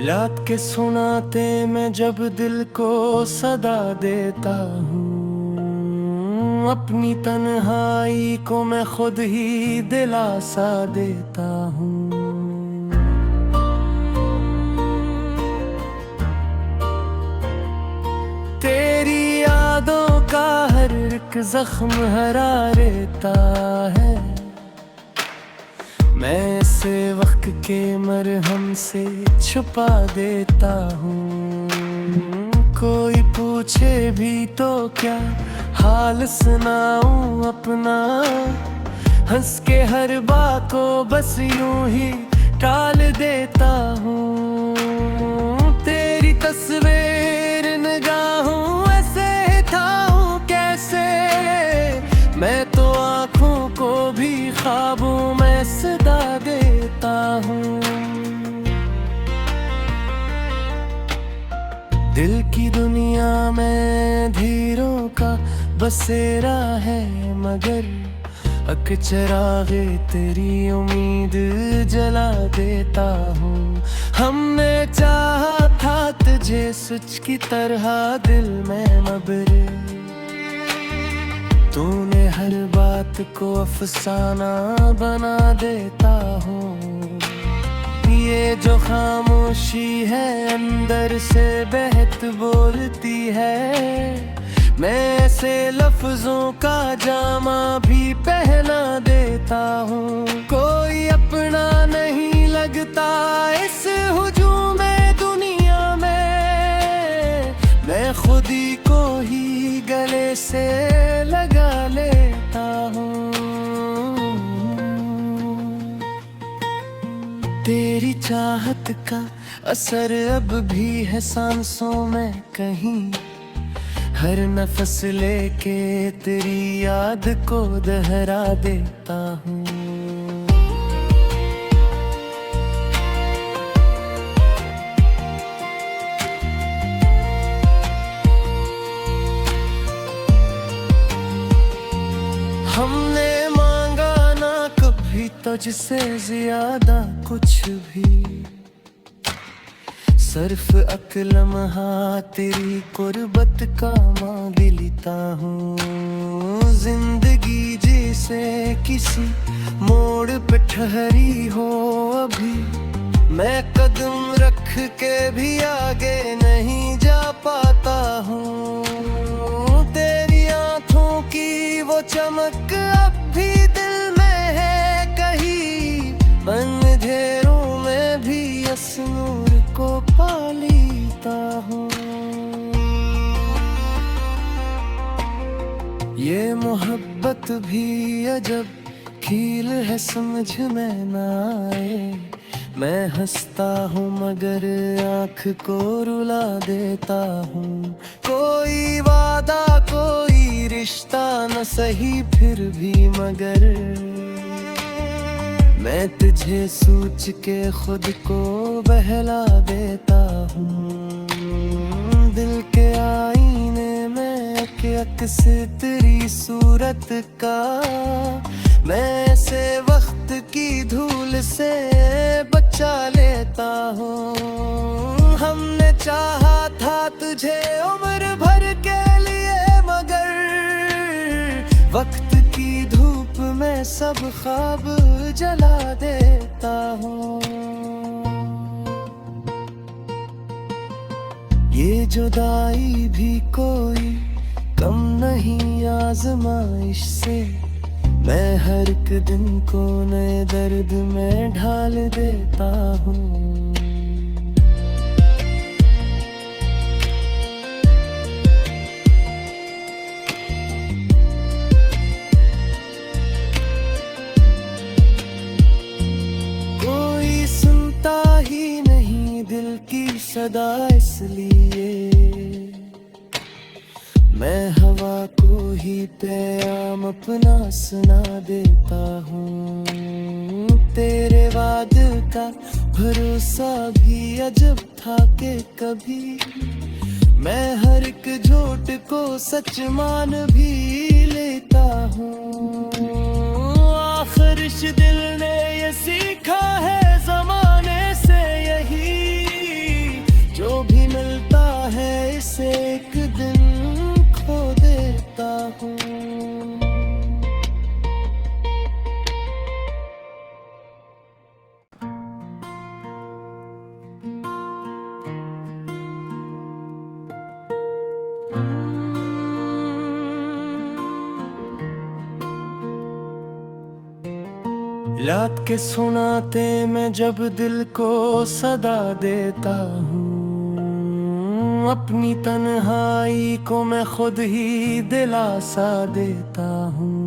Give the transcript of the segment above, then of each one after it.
याद के सुनाते मैं जब दिल को सदा देता हूँ, अपनी तन्हाई को मैं खुद ही दिलासा देता हूँ। तेरी यादों का हर एक जख्म हरा रहता है, मैं इसे वक्त के मरहम से छुपा देता हूँ। कोई पूछे भी तो क्या हाल सुनाऊं अपना, हंस के हर बात को बस यूं ही टाल देता हूँ। तेरी तस्वीर निगाहों ऐसे था हूँ कैसे, मैं तो आँखों को भी ख्वाबों में सदा देता हूँ। दिल की दुनिया में धीरों का बसेरा है, मगर अक चरागे तेरी उम्मीद जला देता हूँ। हमने चाहा था तुझे सच की तरह दिल में मबरे, तूने हर बात को अफसाना बना देता हूँ। ये जो खामोशी है अंदर से बहत बोलती है, मैं ऐसे लफ्जों का जामा भी पहना देता हूँ। कोई अपना नहीं लगता इस हुजूम दुनिया में, मैं खुद ही को ही गले से लगा लेता हूँ। तेरी चाहत का असर अब भी है सांसों में कहीं, हर नफस लेके तेरी याद को दोहरा देता हूँ। हमने मांगा ना कभी तुझसे ज्यादा कुछ भी, सिर्फ अकलम्हा तेरी कुर्बत का मांग लेता हूँ। जिंदगी जैसे किसी मोड़ पे ठहरी हो अभी, मैं कदम रख के भी आगे नहीं जा पाता हूँ। तेरी आँखों की वो चमक अब भी दिल में है कहीं, अंधेरों में भी इस नूर को पालीता हूँ। ये मोहब्बत भी अजब खेल है समझ में ना आए, मैं हंसता हूँ मगर आँख को रुला देता हूँ। कोई वादा कोई रिश्ता न सही फिर भी मगर, मैं तुझे सोच के खुद को बहला देता हूँ। दिल के आईने में अक्स तेरी सूरत का, मैं ऐसे वक्त की धूल से बचा लेता हूँ। हमने चाहा था तुझे उम्र भर के लिए, मगर वक्त की धूप में सब ख्वाब जला देता हूँ। ये जुदाई भी कोई कम नहीं आजमाइश से, मैं हर एक दिन को नए दर्द में ढाल देता हूँ। कोई सुनता ही नहीं दिल की सदा, इसलिए मैं हवा को ही पैगाम अपना सुना देता हूँ। तेरे वादे का भरोसा भी अजब था कि कभी, मैं हर एक झूठ को सच मान भी लेता हूँ। आखिर इस दिल ने ये सीखा है जमाने से यही, याद के सुनाते मैं जब दिल को सदा देता हूँ, अपनी तन्हाई को मैं खुद ही दिलासा देता हूँ।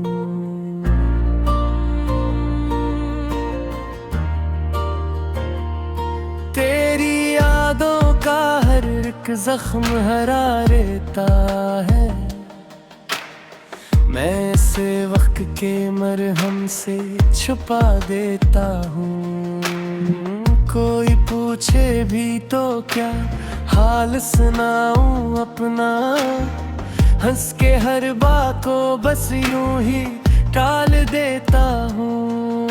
तेरी यादों का हर एक जख्म हरा रहता है, मैं इसे वक्त के मरहम से छुपा देता हूँ। कोई पूछे भी तो क्या हाल सुनाऊं अपना, हंस के हर बात को बस यूं ही टाल देता हूँ।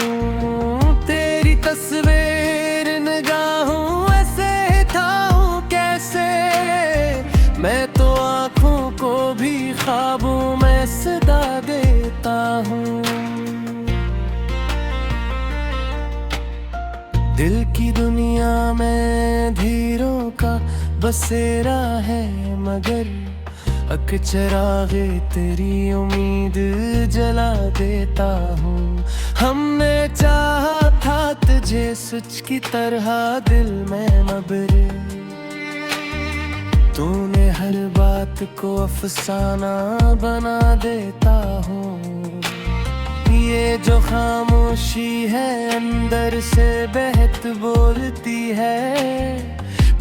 तेरी तस्वीर निगाहों ऐसे थाऊं कैसे, मैं तो आँखों को भी ख्वाबों में सदा देता हूँ। दिल की दुनिया में धीरों का बसेरा है, मगर अक चरागे तेरी उम्मीद जला देता हूँ। हमने चाहा था तुझे सच की तरह दिल में मगर तूने हर बात को अफसाना बना देता हूँ। ये जो खामोशी है अंदर से बहत बोलती है,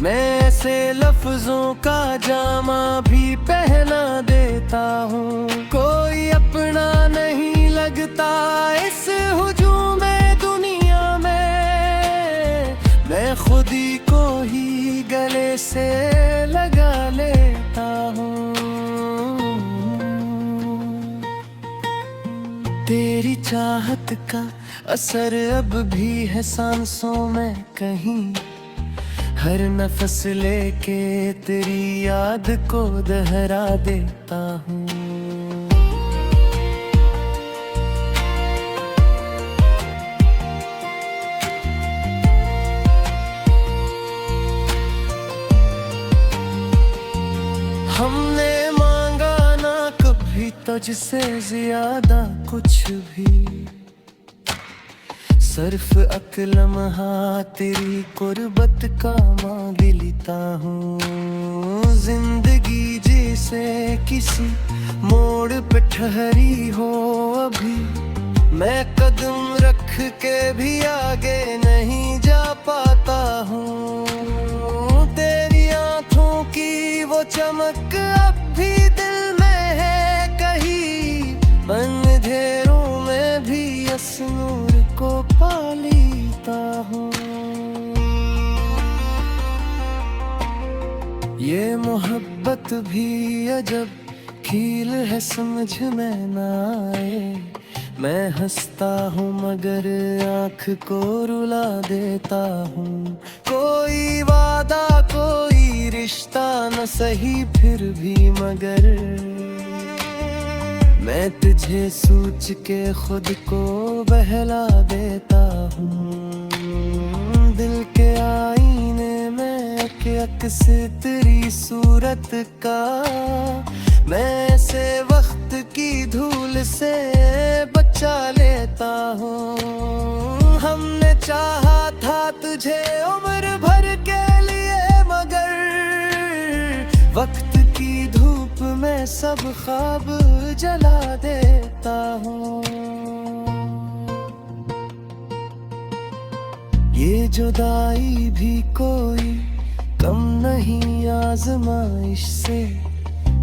मैं ऐसे लफ्जों का जामा भी पहना देता हूँ। कोई अपना नहीं लगता इस हुजूम दुनिया में, मैं खुद ही को ही गले से लगा लेता हूँ। तेरी चाहत का असर अब भी है सांसों में कहीं, हर नफस लेके तेरी याद को दोहरा देता हूँ। हमने मांगा ना कभी तुझसे ज्यादा कुछ भी, सिर्फ अकलम्हा तेरी कुर्बत का मांग लेता हूँ। जिंदगी जैसे किसी मोड़ पे ठहरी हो अभी, मैं कदम रख के भी आगे नहीं जा पाता हूँ। तेरी आँखों की वो चमक अब भी दिल में है कहीं, अंधेरों में भी इस नूर को पालीता हूँ। ये मोहब्बत भी अजब खेल है समझ में ना आए, मैं हंसता हूँ मगर आँख को रुला देता हूँ। कोई वादा कोई रिश्ता न सही फिर भी मगर मैं तुझे सोच के खुद को बहला देता हूँ। दिल के आईने में अक्स तेरी सूरत का, मैं ऐसे वक्त की धूल से बचा लेता हूँ। हमने चाहा था तुझे उम्र भर के लिए मगर वक्त की धूप में सब ख्वाब जला देता हूँ। ये जुदाई भी कोई कम नहीं आजमाइश से,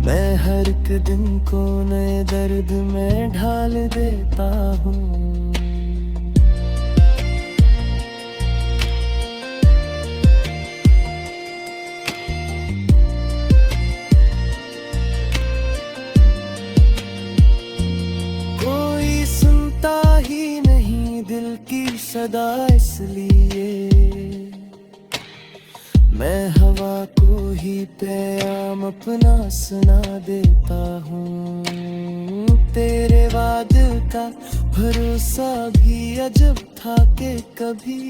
मैं हर एक दिन को नए दर्द में ढाल देता हूँ। कोई सुनता ही नहीं दिल की सदा, इसलिए मैं हवा को ही पैगाम अपना सुना देता हूँ। तेरे वादे का भरोसा भी अजब था कि कभी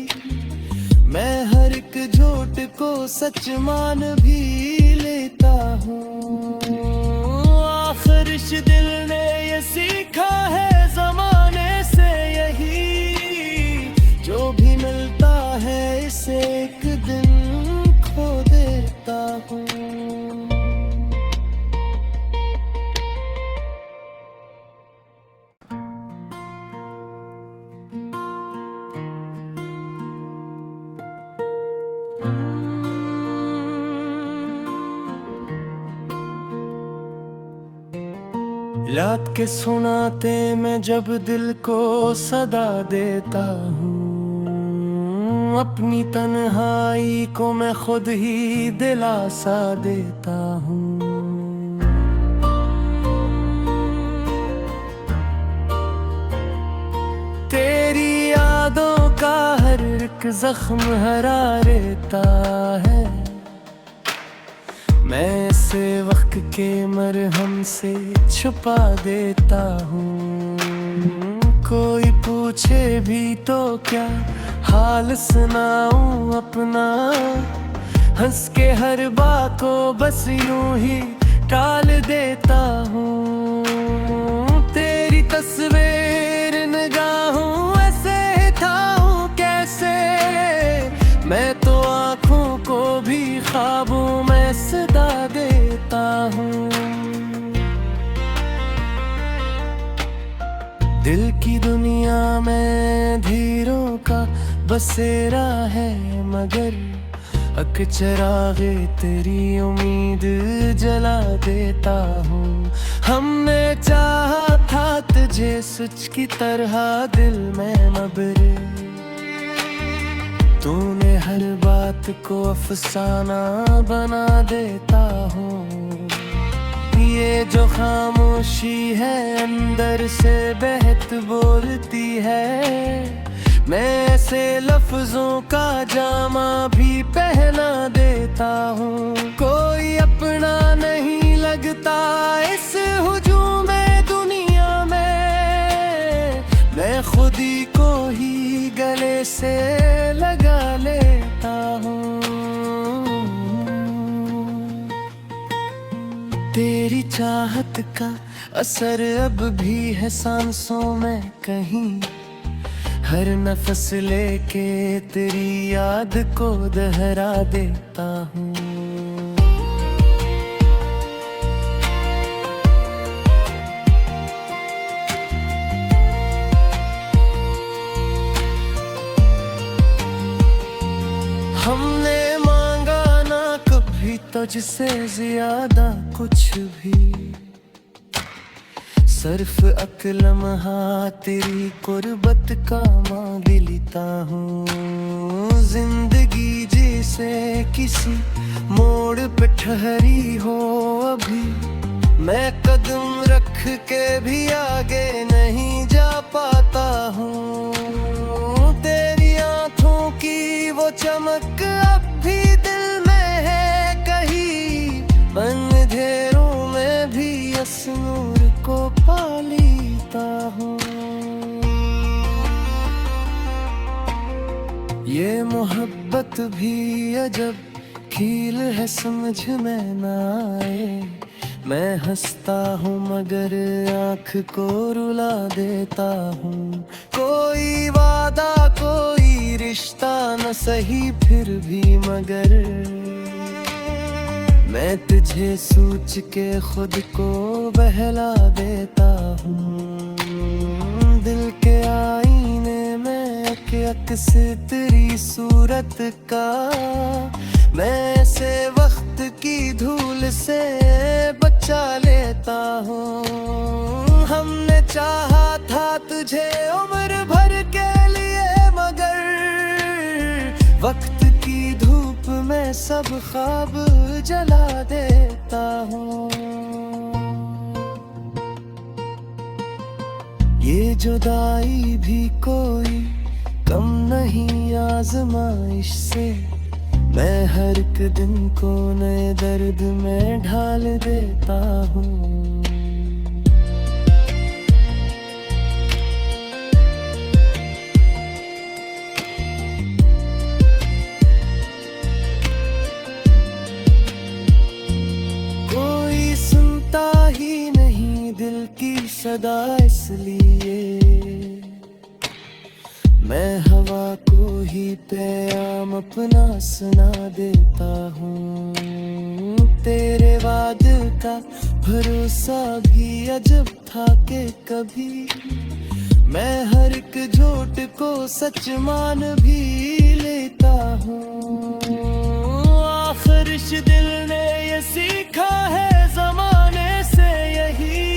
मैं हर एक झूठ को सच मान भी लेता हूँ। याद के सुनाते मैं जब दिल को सदा देता हूँ, अपनी तन्हाई को मैं खुद ही दिलासा देता हूँ। तेरी यादों का हर एक जख्म हरा रहता है, मैं इसे वक्त के मरहम से छुपा देता हूँ। कोई पूछे भी तो क्या हाल सुनाऊं अपना, हंस के हर बात को बस यूं ही टाल देता हूँ। तेरी तस्वीर निगाहों ऐसे थाऊं कैसे, मैं तो आँखों को भी ख्वाबों में सदा देता हूँ। दिल की दुनिया में धीरों का बसेरा है, मगर अक चरागे तेरी उम्मीद जला देता हूँ। हमने चाहा था तुझे सच की तरह दिल में मबरे, तूने हर बात को अफसाना बना देता हूँ। ये जो खामोशी है अंदर से बहत बोलती है, मैं ऐसे लफ्जों का जामा भी पहना देता हूँ। कोई अपना नहीं लगता इस हुजूम दुनिया में, मैं खुद ही को ही गले से लगा लेता हूँ। तेरी चाहत का असर अब भी है सांसों में कहीं, हर नफस लेके तेरी याद को दोहरा देता हूँ। हमने मांगा ना कभी तुझसे ज्यादा कुछ भी, सिर्फ अकलम्हा तेरी कुर्बत का मांग लेता हूँ। जिंदगी जिसे किसी मोड़ पे ठहरी हो अभी, मैं कदम रख के भी आगे नहीं जा पाता हूँ। तेरी आँखों की वो चमक अब भी दिल में है कहीं, अंधेरों में भी इस नूर को पालीता हूँ। ये मोहब्बत भी अजब खेल है समझ में ना आए, मैं हंसता हूँ मगर आँख को रुला देता हूँ। कोई वादा कोई रिश्ता न सही फिर भी मगर, मैं तुझे सोच के खुद को बहला देता हूँ। दिल के आईने में अक्स तेरी सूरत का, मैं ऐसे वक्त की धूल से बचा लेता हूँ। हमने चाहा था तुझे उम्र भर के लिए, मगर वक्त की धूप में सब ख्वाब जला देता हूँ। ये जुदाई भी कोई कम नहीं आजमाइश से, मैं हर एक दिन को नए दर्द में ढाल देता हूँ। कोई सुनता ही नहीं दिल की सदा, इसलिए मैं हवा को ही पैगाम अपना सुना देता हूँ। तेरे वादे का भरोसा भी अजब था कि कभी मैं हर एक झूठ को सच मान भी लेता हूँ। आखिर इस दिल ने ये सीखा है जमाने से यही,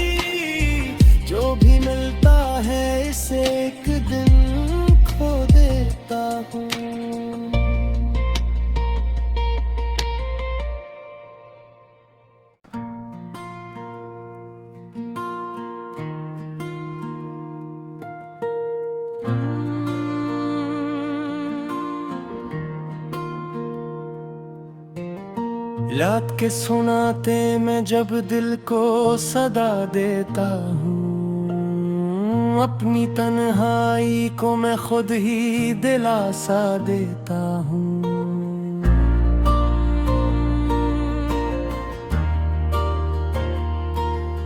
याद के सुनाते मैं जब दिल को सदा देता हूँ, अपनी तन्हाई को मैं खुद ही दिलासा देता हूँ।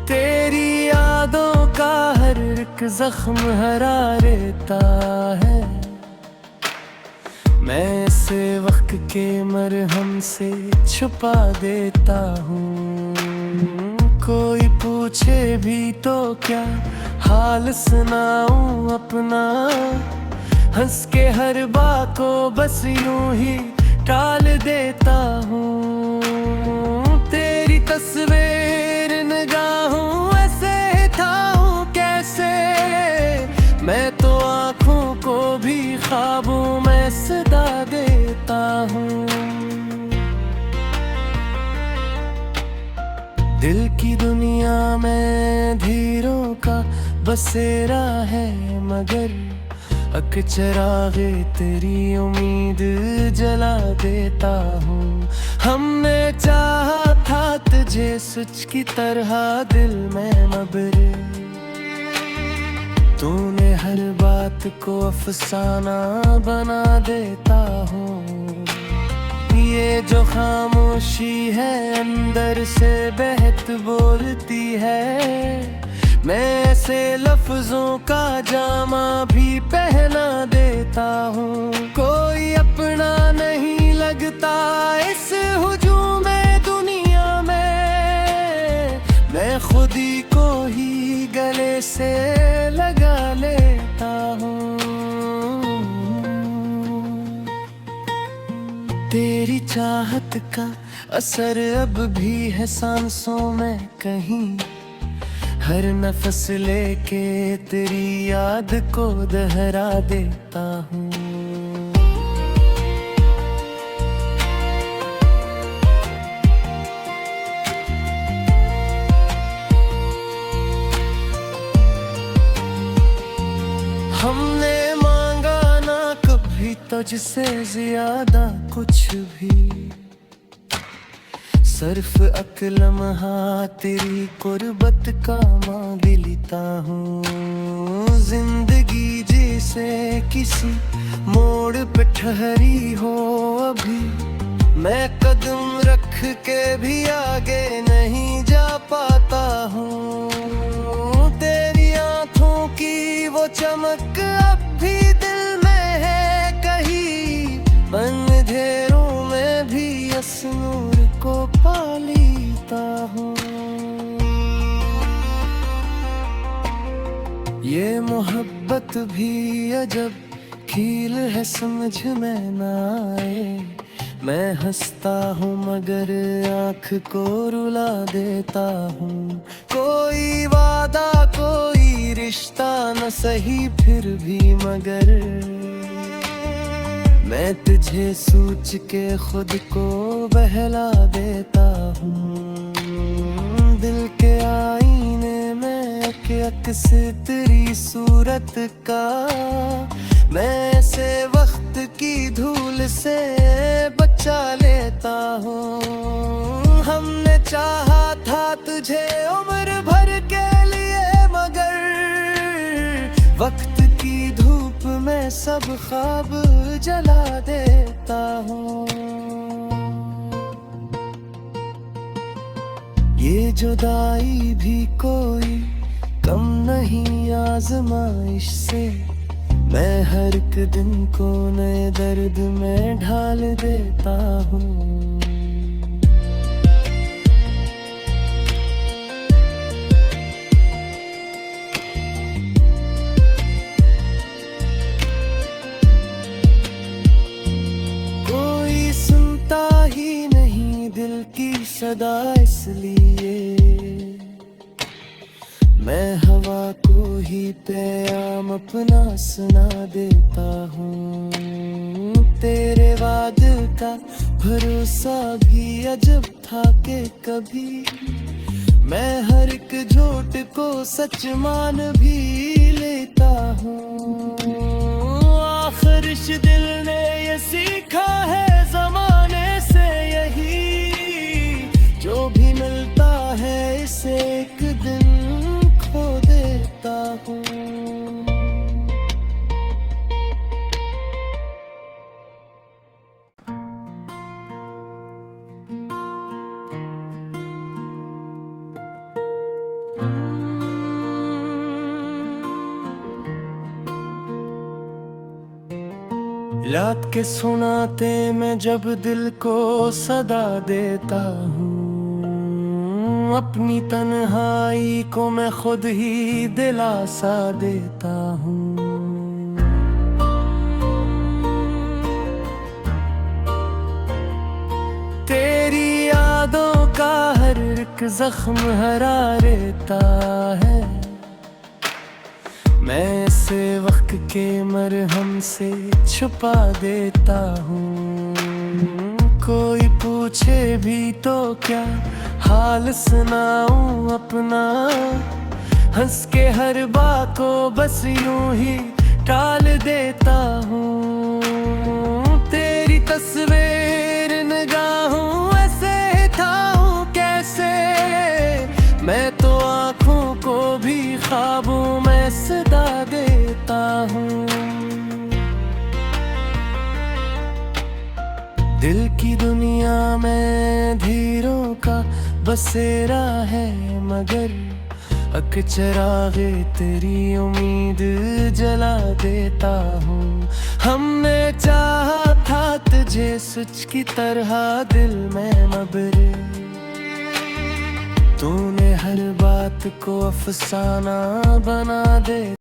तेरी यादों का हर एक जख्म हरा रहता है, मैं इसे वक्त के मरहम से छुपा देता हूँ। कोई पूछे भी तो क्या हाल सुनाऊं अपना, हंस के हर बात को बस यूं ही टाल देता हूँ। तेरी तस्वीर निगाहों ऐसे थाऊं कैसे, मैं तो आँखों को भी ख्वाबों में सदा देता हूँ। दिल की दुनिया में धीरों का बसेरा है, मगर अक चरागे तेरी उम्मीद जला देता हूँ। हमने चाहा था तुझे सच की तरह दिल में मगर, तूने हर बात को अफसाना बना देता हूँ। ये जो खामोशी है अंदर से बहत बोलती है, मैं ऐसे लफ्जों का जामा भी पहना देता हूँ। कोई अपना नहीं लगता इस हुजूम दुनिया में, मैं खुद ही को ही गले से लगा लेता हूँ। तेरी चाहत का असर अब भी है सांसों में कहीं, हर नफस लेके तेरी याद को दोहरा देता हूँ। हमने मांगा ना कभी तुझसे ज्यादा कुछ भी, सिर्फ अकलम्हा तेरी कुर्बत का मांग लेता हूँ। जिंदगी जैसे किसी मोड़ पे ठहरी हो अभी, मैं कदम रख के भी आगे नहीं जा पाता हूँ। तेरी आँखों की वो चमक अब भी दिल में है कहीं, अंधेरों में भी इस नूर को पालीता हूँ। ये मोहब्बत भी अजब खेल है समझ में ना आए, मैं हंसता हूँ मगर आँख को रुला देता हूँ। कोई वादा कोई रिश्ता न सही फिर भी मगर, मैं तुझे सोच के खुद को बहला देता हूँ। दिल के आईने में अक्स तेरी सूरत का, मैं ऐसे वक्त की धूल से बचा लेता हूँ। हमने चाहा था तुझे उम्र भर के लिए मगर, वक्त की धूप में सब ख्वाब जला देता हूँ। ये जुदाई भी कोई कम नहीं आजमाइश से, मैं हर एक दिन को नए दर्द में ढाल देता हूँ। कोई सुनता ही नहीं दिल की सदा, इसलिए मैं हवा को ही पैगाम अपना सुना देता हूँ। तेरे वादे का भरोसा भी अजब था कि कभी, मैं हर एक झूठ को सच मान भी लेता हूँ। आखिर इस दिल ने ये सीखा है जमाने से यही, याद के सुनाते मैं जब दिल को सदा देता हूँ, अपनी तन्हाई को मैं खुद ही दिलासा देता हूँ। तेरी यादों का हर एक जख्म हरा रहता है, मैं इसे वक्त के मरहम से छुपा देता हूँ। कोई पूछे भी तो क्या हाल सुनाऊं अपना, हंस के हर बात को बस यूं ही टाल देता हूँ। तेरी तस्वीर निगाहों ऐसे ठाऊं कैसे, मैं तो आँखों को भी ख्वाबों में सदा देता हूँ। दिल की दुनिया में धीरों का बसेरा है, मगर अक चरागे तेरी उम्मीद जला देता हूँ। हमने चाहा था तुझे सच की तरह दिल में मबरे, तूने हर बात को अफसाना बना दे।